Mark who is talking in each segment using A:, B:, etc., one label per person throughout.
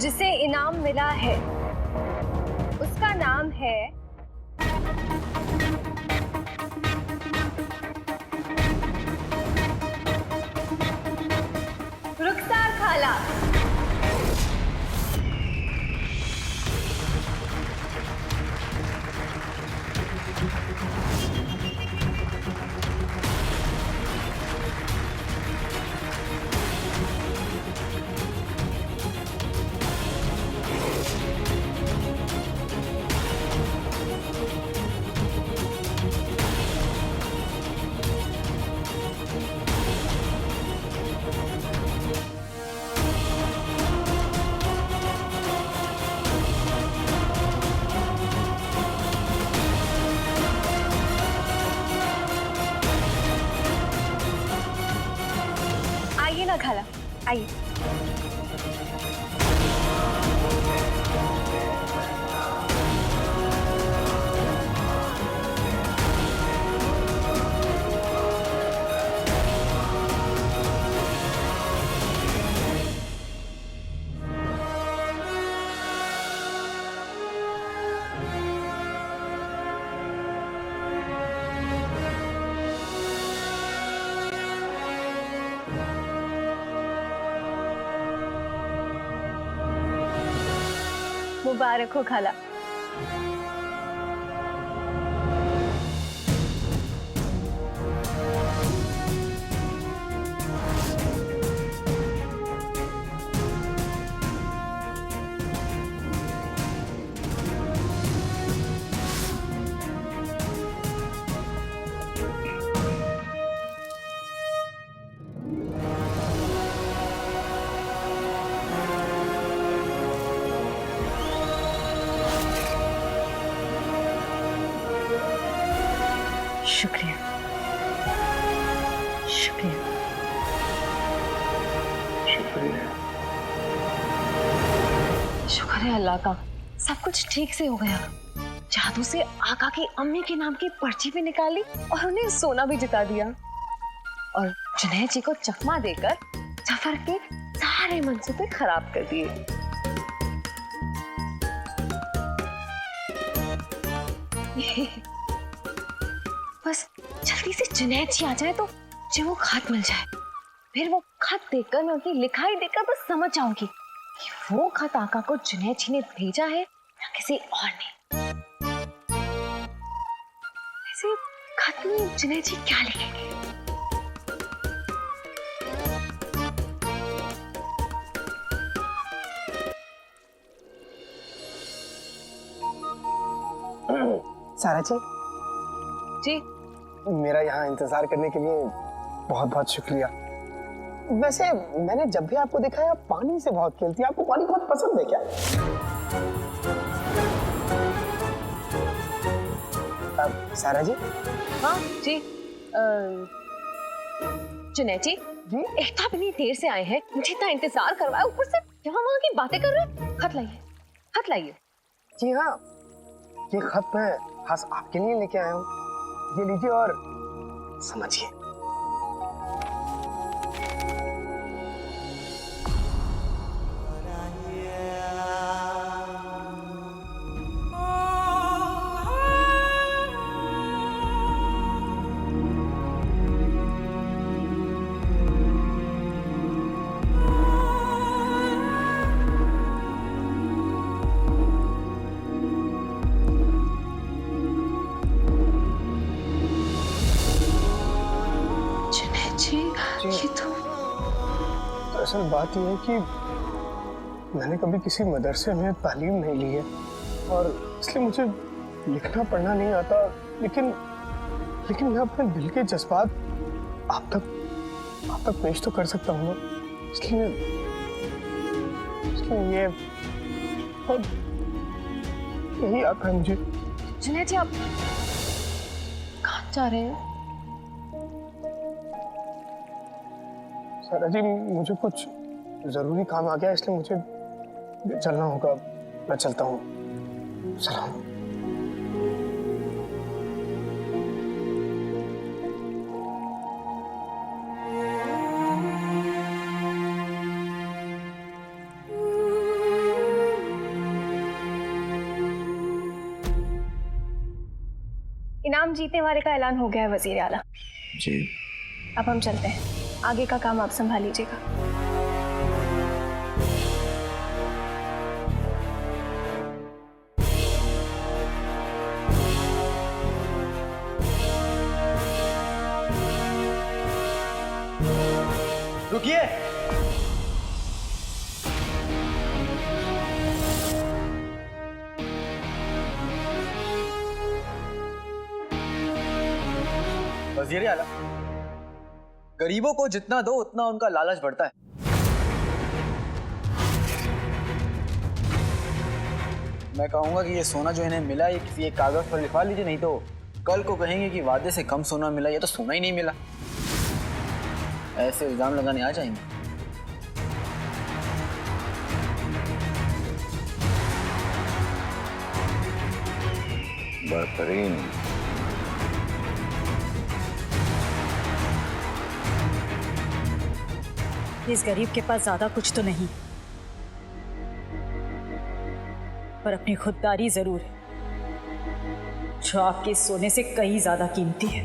A: जिसे इनाम मिला है उसका नाम है रुखसार खाला। आइए ना खाला, आइए। मुबारक हो खाला। शुक्रिया, शुक्रिया,
B: शुक्रिया।
A: शुक्र है अल्लाह का, सब कुछ ठीक से हो गया। जादू से आका की अम्मी के नाम की पर्ची भी निकाली और उन्हें सोना भी जिता दिया और जुनैद जी को चकमा देकर जफर के सारे मंसूबे खराब कर दिए। बस जल्दी से जुनैद जी आ जाए तो मुझे वो खत मिल जाए। फिर वो खत देखकर मैं उनकी लिखाई देखकर बस समझ जाऊंगी कि वो खत आका को जुनैद जी ने भेजा है या किसी और ने। वैसे खत में जुनैद जी क्या लिखेंगे?
B: सारा जी,
A: जी
B: मेरा यहाँ इंतजार करने के लिए बहुत बहुत शुक्रिया। वैसे मैंने जब भी आपको देखा है आप पानी से बहुत खेलती हैं, आपको पानी बहुत पसंद है क्या? सारा जी।
A: हाँ जी। जुनैद जी, एक तो आप इतनी देर से आए हैं, मुझे इतना इंतजार करवाया, ऊपर से यहाँ वहाँ की बातें कर रहे हैं। खत लाइए, खत लाइए।
B: जी हाँ, ये खत मैं खास आपके लिए लेके आया हूँ। ये लीजिए और समझिए।
A: ये तो
B: दरअसल बात यह है कि मैंने कभी किसी मदरसे में तालीम नहीं ली है और इसलिए मुझे लिखना पढ़ना नहीं आता, लेकिन मैं अपने दिल के जज्बात आप तक पेश तो कर सकता हूँ ना, इसलिए ये और यही आता है मुझे।
A: जुनैद जी, आप कहाँ जा रहे हैं?
B: सारा जी, मुझे कुछ जरूरी काम आ गया, इसलिए मुझे चलना होगा। मैं चलता हूँ। सलाम।
A: इनाम जीतने वाले का ऐलान हो गया है वजीर आला।
C: जी।
A: अब हम चलते हैं, आगे का काम आप संभाल लीजिएगा।
C: रुकिए। वजीर आला, गरीबों को जितना दो उतना उनका लालच बढ़ता है। मैं कहूंगा कि ये सोना जो इन्हें मिला ये किसी एक कागज पर लिखवा लीजिए, नहीं तो कल को कहेंगे कि वादे से कम सोना मिला, ये तो सोना ही नहीं मिला। ऐसे इल्जाम लगाने आ जाएंगे।
D: बेहतरीन।
E: इस गरीब के पास ज्यादा कुछ तो नहीं, पर अपनी खुददारी जरूर है, जो आपके सोने से कहीं ज्यादा कीमती है।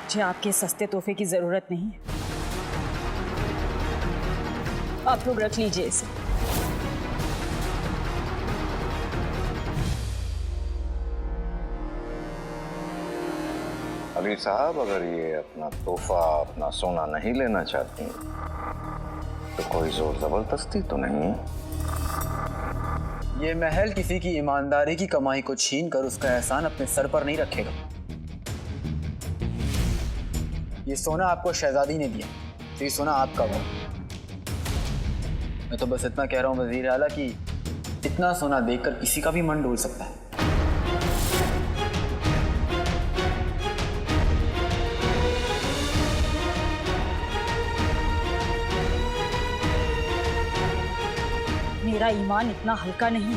E: मुझे आपके सस्ते तोहफे की जरूरत नहीं है, आप लोग रख लीजिए इसे।
D: अली साहब, अगर ये अपना तोहफा, अपना सोना नहीं लेना चाहती तो कोई जोर जबरदस्ती तो नहीं है।
C: ये महल किसी की ईमानदारी की कमाई को छीन कर उसका एहसान अपने सर पर नहीं रखेगा। ये सोना आपको शहजादी ने दिया, तो ये सोना आपका हुआ। मैं तो बस इतना कह रहा हूँ वजीर आला कि इतना सोना देखकर किसी का भी मन डोल सकता है।
E: मेरा ईमान इतना हल्का नहीं।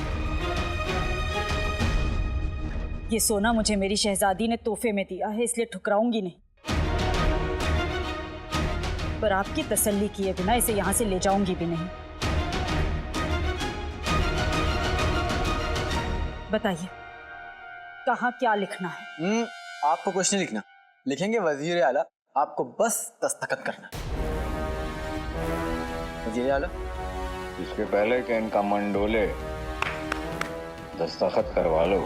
E: ये सोना मुझे मेरी शहजादी ने तोहफे में दिया है, इसलिए ठुकराऊंगी नहीं, पर आपकी तसल्ली किए बिना इसे यहां से ले जाऊंगी भी नहीं। बताइए कहाँ क्या लिखना है?
C: आपको कुछ नहीं लिखना, लिखेंगे वजीर आला, आपको बस दस्तखत करना। वजीर आला,
D: इसके पहले कि इनका मन डोले, दस्तखत करवा लो।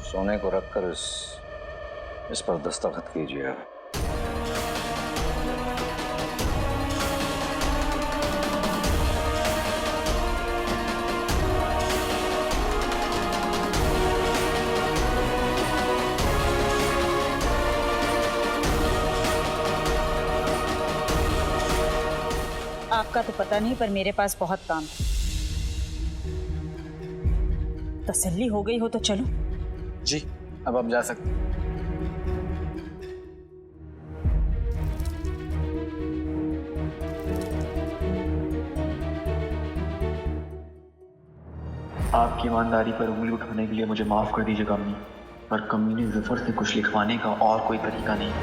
D: सोने को रखकर इस पर दस्तखत कीजिए।
E: आपका तो पता नहीं, पर मेरे पास बहुत काम है। तसल्ली हो गई हो तो चलो।
C: जी, अब आप जा सकते हैं।
F: आपकी ईमानदारी पर उंगली उठाने के लिए मुझे माफ कर दीजिएगा अम्मी, पर कमीने ज़फर से कुछ लिखवाने का और कोई तरीका नहीं।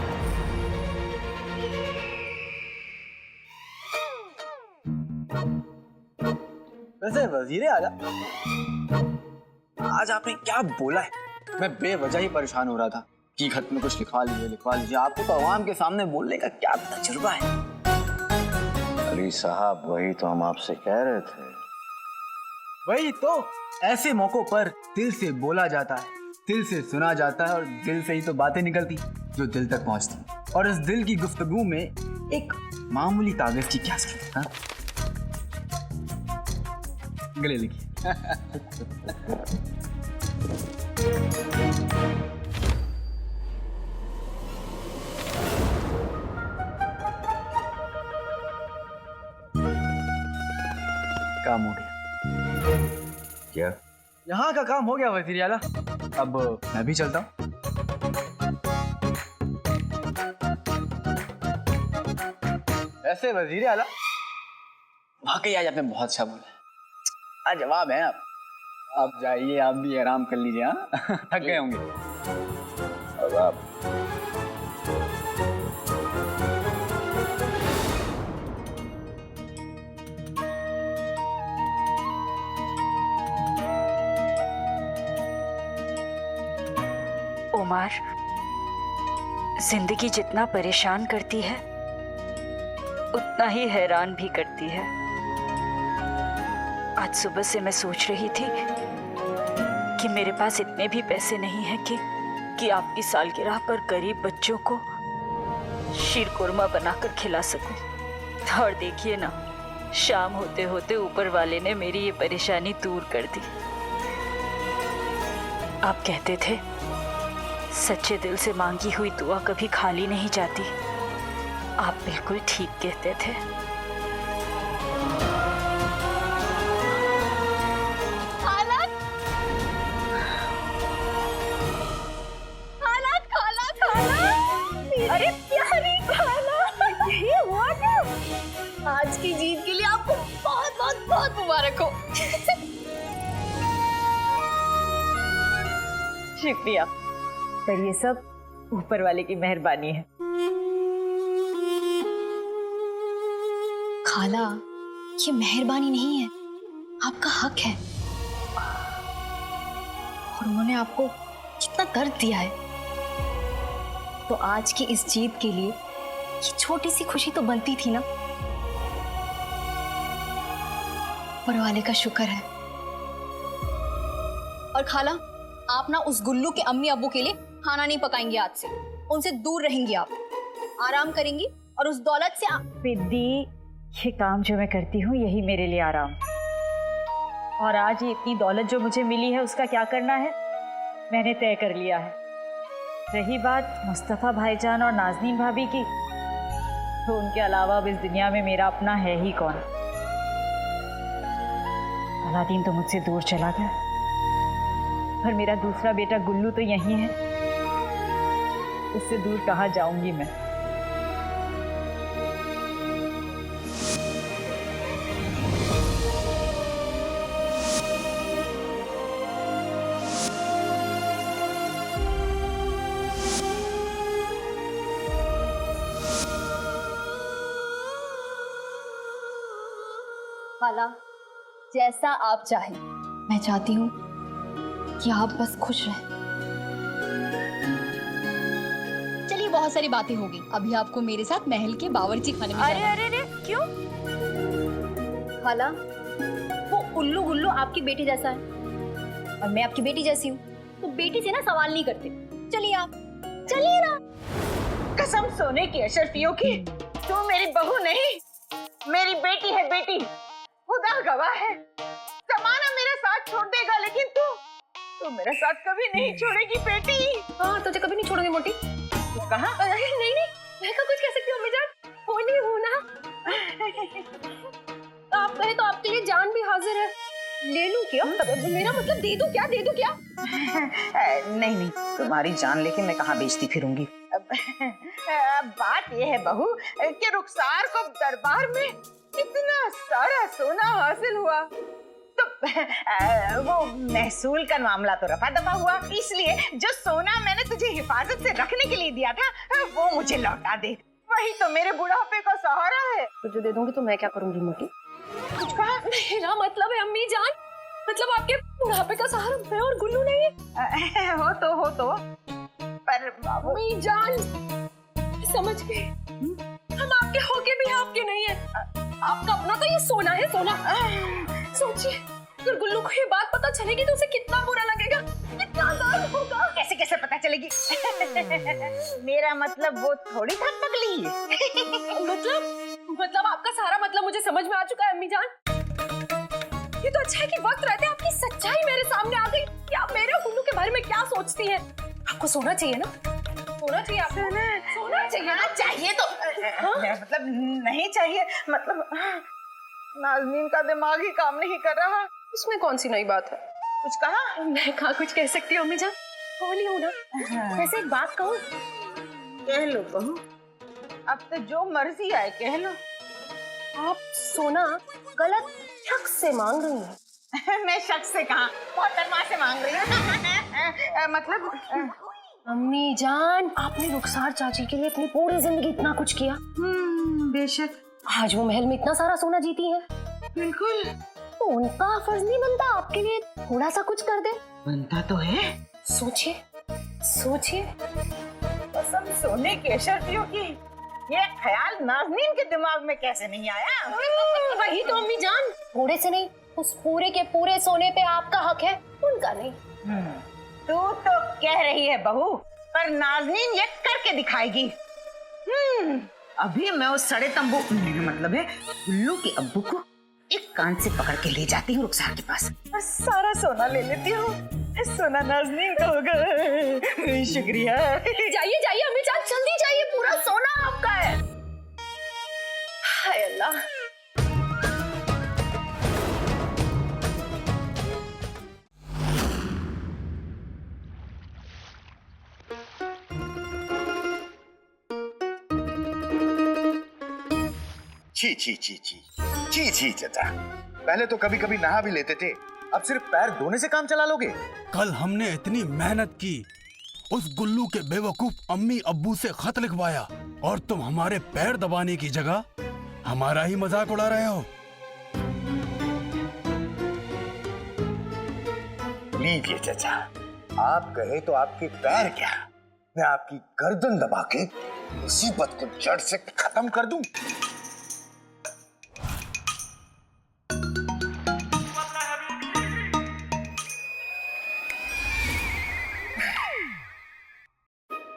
C: वैसे वजीर आला, आज आपने क्या बोला है? मैं बेवजह ही परेशान हो रहा था कि खत में कुछ लिखवा लीजिए। आपको तो अवाम के सामने बोलने का क्या तजुर्बा है?
D: अली साहब, वही तो हम आपसे कह रहे थे।
C: वही तो, ऐसे मौकों पर दिल से बोला जाता है, दिल से सुना जाता है, और दिल से ही तो बातें निकलती जो दिल तक पहुंचती। और इस दिल की गुफ्तगू में एक मामूली कागज की क्या जरूरत है? गले लिखिए। काम हो गया।
D: क्या?
C: यहाँ का काम हो गया वजीर आला, अब मैं भी चलता हूँ। ऐसे वजीर आला, वाकई आज आपने बहुत अच्छा बोला। जवाब है आप जाइए, आप भी आराम कर लीजिए। हाँ थक गए होंगे।
D: अब आप
E: उमर, जिंदगी जितना परेशान करती है उतना ही हैरान भी करती है। आज सुबह से मैं सोच रही थी कि मेरे पास इतने भी पैसे नहीं हैं कि आपकी सालगिरह पर गरीब बच्चों को शीर कुरमा बनाकर खिला सकूं। और देखिए ना, शाम होते होते ऊपर वाले ने मेरी ये परेशानी दूर कर दी। आप कहते थे सच्चे दिल से मांगी हुई दुआ कभी खाली नहीं जाती। आप बिल्कुल ठीक कहते थे।
A: खाला, खाला, खाला, खाला। अरे प्यारी खाला, ये हुआ क्या? आज की जीत के लिए आपको बहुत बहुत बहुत मुबारक हो।
E: शुक्रिया, पर ये सब ऊपर वाले की मेहरबानी है।
A: खाला, ये मेहरबानी नहीं है, आपका हक है। और उन्होंने आपको कितना दर्द दिया है, तो आज की इस जीत के लिए ये छोटी सी खुशी तो बनती थी ना। ऊपर वाले का शुक्र है।
G: और खाला, आप ना उस गुल्लू के अम्मी अब्बू के लिए खाना नहीं पकाएंगी आज से। उनसे दूर रहेंगी, आप आराम करेंगी और उस दौलत से
E: विद्दी, ये काम जो मैं करती हूँ यही मेरे लिए आराम। और आज ये इतनी दौलत जो मुझे मिली है उसका क्या करना है मैंने तय कर लिया है। रही बात मुस्तफ़ा भाईजान और नाज़नीन भाभी की, तो उनके अलावा अब इस दुनिया में मेरा अपना है ही कौन। अलादीन तो मुझसे दूर चला गया, पर मेरा दूसरा बेटा गुल्लू तो यहीं है। उससे दूर कहाँ जाऊंगी मैं।
G: खाला, जैसा आप चाहें।
A: मैं चाहती हूँ कि आप बस खुश रहें।
G: चलिए, बहुत सारी बातें होगी। अभी आपको मेरे साथ महल के बावर्ची खाने में जाना है।
E: अरे क्यों?
G: खाला, वो उल्लू गुल्लू आपकी बेटी जैसा है और मैं आपकी बेटी जैसी हूँ, तो बेटी से ना सवाल नहीं करते। चलिए आप, चलिए ना।
H: कसम सोने की अशरफियों की, तू मेरी बहू नहीं, मेरी बेटी है। बेटी, खुदा गवाह है। जमाना मेरा साथ छोड़ देगा, लेकिन तू मेरा साथ कभी नहीं छोड़ेगी बेटी।
A: हाँ, तुझे कभी नहीं छोड़ूंगी मोटी।
H: तू कहाँ?
A: नहीं, मैं का कुछ कह सकती हूँ अम्मी जान, होनी हूँ ना। आप कहे तो आपके लिए जान भी हाजिर है। ले लूं क्या? मेरा मतलब दे दूं क्या? दे दूं क्या?
H: नहीं, तुम्हारी जान लेके मैं कहाँ बेचती फिरूंगी। बात यह है बहू कि रुखसार को दरबार में इतना सारा सोना हासिल हुआ, तो वो महसूल का मामला तो रफा दफा हुआ। इसलिए जो सोना मैंने तुझे हिफाजत से रखने के लिए दिया था, वो मुझे लौटा दे। वही तो मेरे बुढ़ापे का सहारा है।
A: तुझे दे दूंगी तो मैं क्या करूंगी मोटी?
H: कुछ कहा?
A: मेरा मतलब है अम्मी जान, मतलब आपके बुढ़ापे का सहारा मैं और गुल्लू नहीं है।
H: हो तो पर
A: अम्मी जान, समझ गए, हम आपके होके भी आपके नहीं है। आपका अपना तो ये सोना है, सोना। सोचिए, अगर गुल्लू को ये बात पता चलेगी तो उसे कितना बुरा लगेगा, कितना दर्द होगा।
H: कैसे पता चलेगी? मेरा मतलब वो थोड़ी था पगली।
A: मतलब आपका सारा मतलब मुझे समझ में आ चुका है अम्मी जान। ये तो अच्छा है कि वक्त रहते आपकी सच्चाई मेरे सामने आ गई कि आप मेरे और गुल्लू के बारे में क्या सोचती हैं। आपको सोना चाहिए ना? सोना चाहिए आपको? सोना चाहिए ना?
H: चाहिए तो मतलब नहीं चाहिए, मतलब नाज़नीन का दिमाग ही काम नहीं कर रहा।
A: इसमें कौन सी नई बात है?
H: कुछ कहा?
A: मैं कहाँ कुछ कह सकती हूँ अम्मी जान, बोली हूँ ना। वैसे एक बात कहूँ?
H: कह लो बहू, अब तो जो मर्जी आए कह लो।
A: आप सोना गलत शख्स से मांग रही हैं।
H: मैं शख्स से कहा मोहतरमा से मांग रही हूँ। मतलब
A: अम्मी जान, आपने रुखसार चाची के लिए अपनी पूरी जिंदगी इतना कुछ किया।
H: बेशक,
A: आज वो महल में इतना सारा सोना जीती है,
H: बिल्कुल
A: तो उनका फर्ज नहीं बनता आपके लिए थोड़ा सा कुछ कर दे?
H: बनता तो है।
A: सोचिए सोचिए।
H: कसम सोने की अशर्फियों की, ये ख्याल नाज़नीन के दिमाग में कैसे नहीं आया?
A: वही तो अम्मी जान, थोड़े से नहीं, उस पूरे के पूरे सोने पे आपका हक है, उनका नहीं।
H: तू तो कह रही है बहू, पर नाज़नीन ये करके दिखाएगी। अभी मैं उस सड़े तंबू, मतलब है उल्लू के अब्बू को एक कान से पकड़ के ले जाती हूँ रुखसार के पास और सारा सोना ले लेती हूँ। सोना नाज़नीन का होगा। शुक्रिया।
A: जाइए जाइए अम्मी जान, जल्दी जाइए, पूरा सोना आपका है। हाय अल्लाह।
I: छी छी छी छी छी छी चाचा, पहले तो कभी कभी नहा भी लेते थे, अब सिर्फ पैर धोने से काम चला लोगे?
J: कल हमने इतनी मेहनत की, उस गुल्लू के बेवकूफ अम्मी अब्बू से खत लिखवाया, और तुम हमारे पैर दबाने की जगह हमारा ही मजाक उड़ा रहे हो।
I: लीजिए चाचा, आप कहे तो आपके पैर क्या, मैं आपकी गर्दन दबा के मुसीबत को जड़ से खत्म कर दूं।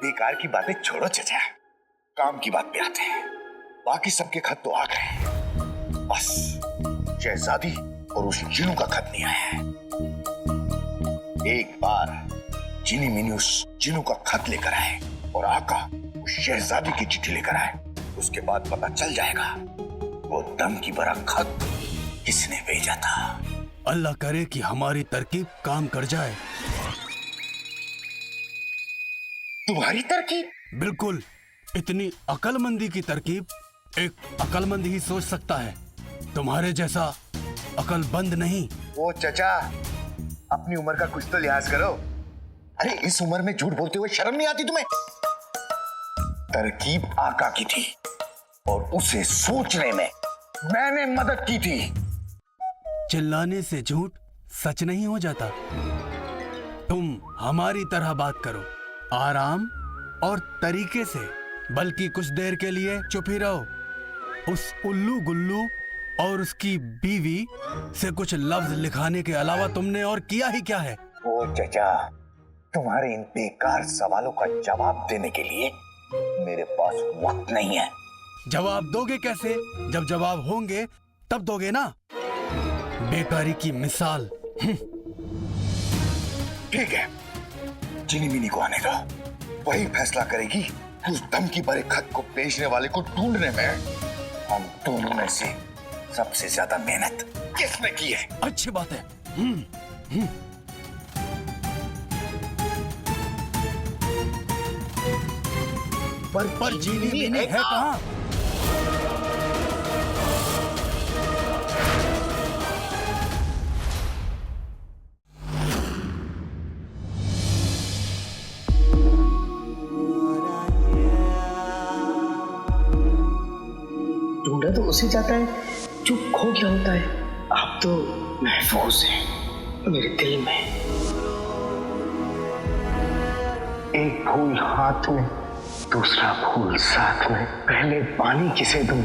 I: बेकार की बातें छोड़ो चाचा, काम की बात पे आते हैं। बाकी सबके खत तो आ गए, बस शहजादी और उस जिनू का खत नहीं आया है। एक बार जिनी मिनी उस जिनू का खत लेकर आए और आका उस शहजादी की चिट्ठी लेकर आए, उसके बाद पता चल जाएगा वो दम की भरा खत किसने भेजा था।
J: अल्लाह करे कि हमारी तरकीब काम कर जाए।
I: तुम्हारी तरकीब?
J: बिल्कुल, इतनी अकलमंदी की तरकीब एक अकलमंद ही सोच सकता है, तुम्हारे जैसा अकलबंद नहीं।
I: ओ चचा, अपनी उम्र का कुछ तो लिहाज करो। अरे इस उम्र में झूठ बोलते हुए शर्म नहीं आती तुम्हें? तरकीब आका की थी और उसे सोचने में मैंने मदद की थी।
J: चिल्लाने से झूठ सच नहीं हो जाता। तुम हमारी तरह बात करो, आराम और तरीके से, बल्कि कुछ देर के लिए चुप ही रहो। उस उल्लू गुल्लू और उसकी बीवी से कुछ लफ्ज लिखाने के अलावा तुमने और किया ही क्या है?
I: ओ चचा, तुम्हारे इन बेकार सवालों का जवाब देने के लिए मेरे पास वक्त नहीं है।
J: जवाब दोगे कैसे? जब जवाब होंगे तब दोगे ना। बेकारी की मिसाल।
I: ठीक है, जिनी मिनी को आने दो, वही फैसला करेगी उस दम की भरे खत को बेचने वाले को ढूंढने में हम दोनों में से सबसे ज्यादा मेहनत किसने की है।
J: अच्छी बात है। पर जीनी मिनी है कहाँ?
B: ढूंढा तो उसे जाता है जो खो गया होता है। आप तो महफूज हैं मेरे दिल में। एक फूल हाथ में, दूसरा फूल साथ में, पहले पानी किसे दूं,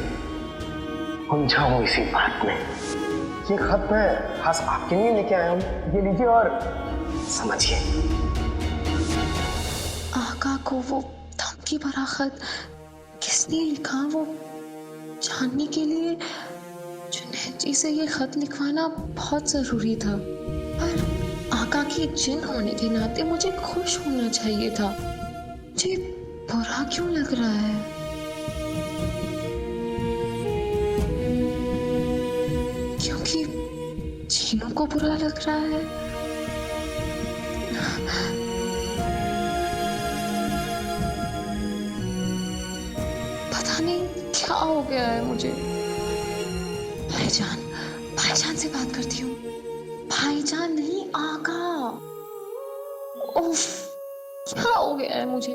B: उलझाऊं इसी बात में। ये खत मैं खास आपके लिए लेके आया हूँ, ये लीजिए और समझिए।
K: आका को वो धमकी भरा खत किसने लिखा, वो जानने के लिए जुनैद जी से ये खत लिखवाना बहुत जरूरी था। पर आका की जिन होने के नाते मुझे खुश होना चाहिए था। मुझे बुरा क्यों लग रहा है? क्योंकि जीनू को बुरा लग रहा है। पता नहीं क्या हो गया है मुझे। भाईजान से बात करती हूँ। उफ, क्या हो गया है मुझे?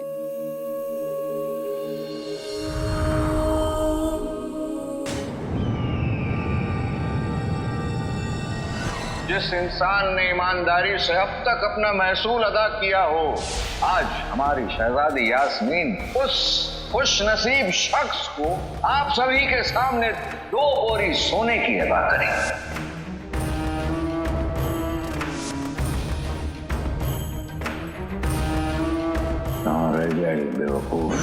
D: जिस इंसान ने ईमानदारी से अब तक अपना महसूल अदा किया हो, आज हमारी शहजादी यास्मीन उस खुश नसीब शख्स को आप सभी के सामने 2 बोरी सोने की अदा करेंगे। कहाँ रह गई बेवकूफ?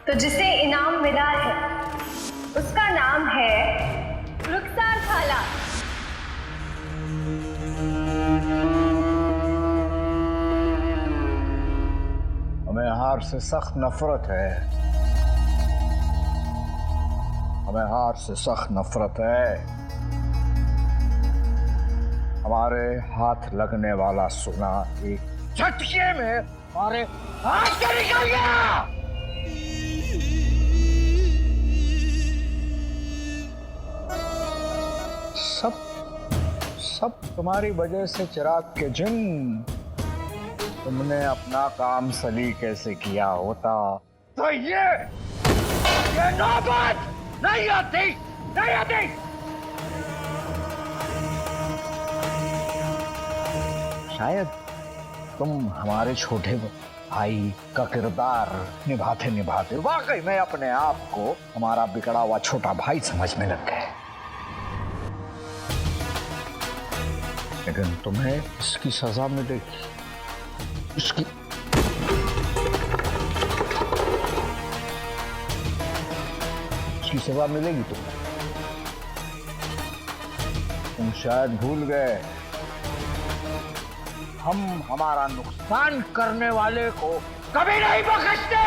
A: तो जिसे इनाम मिला है उसका नाम है रुखसार खाला।
D: हमें हार से सख्त नफरत है, हमें हार से सख्त नफरत है। हमारे हाथ लगने वाला सोना एक झटके में हमारे हाथ से निकल गया। सब तुम्हारी वजह से चिराग के जिन। तुमने अपना काम सलीके से किया होता तो ये नौबत नहीं आती। शायद तुम हमारे छोटे भाई का किरदार निभाते वाकई में अपने आप को हमारा बिगड़ा हुआ छोटा भाई समझने लग गए, लेकिन तुम्हें इसकी सजा मिलेगी। इसकी सजा मिलेगी तुम्हें। तुम शायद भूल गए, हम हमारा नुकसान करने वाले को कभी नहीं बख्शते।